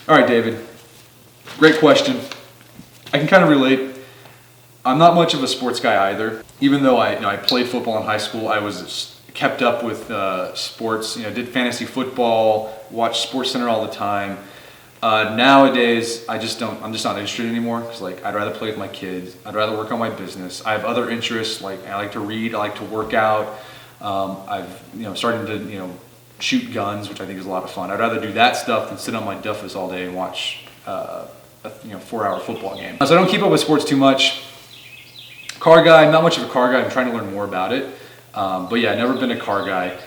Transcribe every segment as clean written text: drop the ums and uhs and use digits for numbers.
All right, David. Great question. I can kind of relate. I'm not much of a sports guy either. Even though I played football in high school, I was kept up with sports. Did fantasy football, watched SportsCenter all the time. Nowadays, I'm just not interested anymore because I'd rather play with my kids. I'd rather work on my business. I have other interests. I like to read. I like to work out. I've started to shoot guns, which I think is a lot of fun. I'd rather do that stuff than sit on my duffus all day and watch a 4-hour football game. So I don't keep up with sports too much. Car guy, I'm not much of a car guy. I'm trying to learn more about it. But yeah, I've never been a car guy.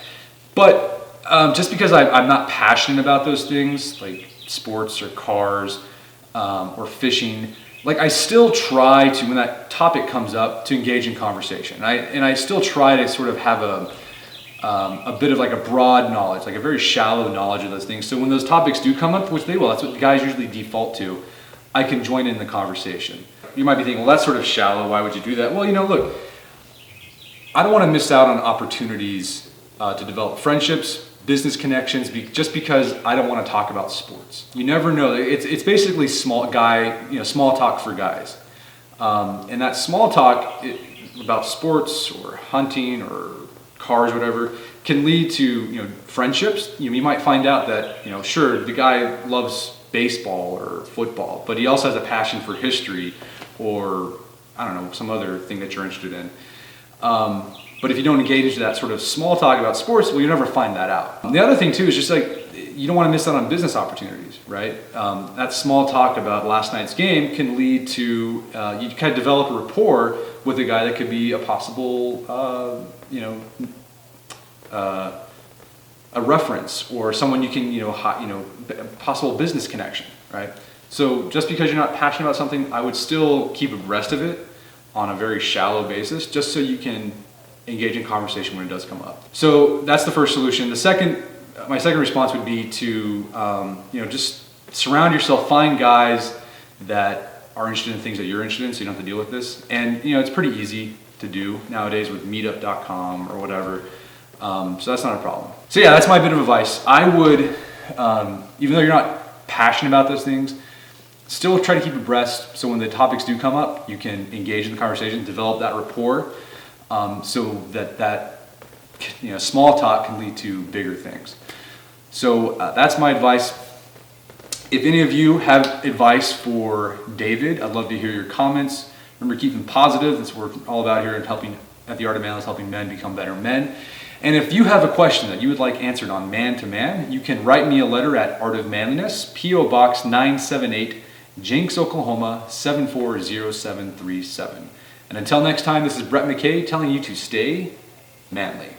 But just because I'm not passionate about those things, like sports or cars or fishing, I still try to, when that topic comes up, to engage in conversation. And I still try to sort of have a bit of a broad knowledge, a very shallow knowledge of those things. So when those topics do come up, which they will, that's what guys usually default to, I can join in the conversation. You might be thinking, well, that's sort of shallow. Why would you do that? Well, look, I don't want to miss out on opportunities to develop friendships, business connections, just because I don't want to talk about sports. You never know. It's basically small talk for guys. And that small talk about sports or hunting or cars, whatever, can lead to friendships. You might find out that sure, the guy loves baseball or football, but he also has a passion for history or I don't know, some other thing that you're interested in. But if you don't engage into that sort of small talk about sports, well, you never find that out. And the other thing too is just you don't want to miss out on business opportunities, right? That small talk about last night's game can lead to you kind of develop a rapport with a guy that could be a possible a reference or someone you can possible business connection, right? So just because you're not passionate about something, I would still keep abreast of it on a very shallow basis, just so you can engage in conversation when it does come up. So that's the first solution. My second response would be to just surround yourself, find guys that are interested in things that you're interested in, so you don't have to deal with this. And it's pretty easy to do nowadays with meetup.com or whatever. So that's not a problem. So yeah, that's my bit of advice. I would, even though you're not passionate about those things, still try to keep abreast, so when the topics do come up, you can engage in the conversation, develop that rapport, so that small talk can lead to bigger things. So that's my advice. If any of you have advice for David, I'd love to hear your comments. Remember, keep them positive. That's what we're all about here at the Art of Manliness, helping men become better men. And if you have a question that you would like answered on Man to Man, you can write me a letter at Art of Manliness, P.O. Box 978, Jenks, Oklahoma 74037. And until next time, this is Brett McKay telling you to stay manly.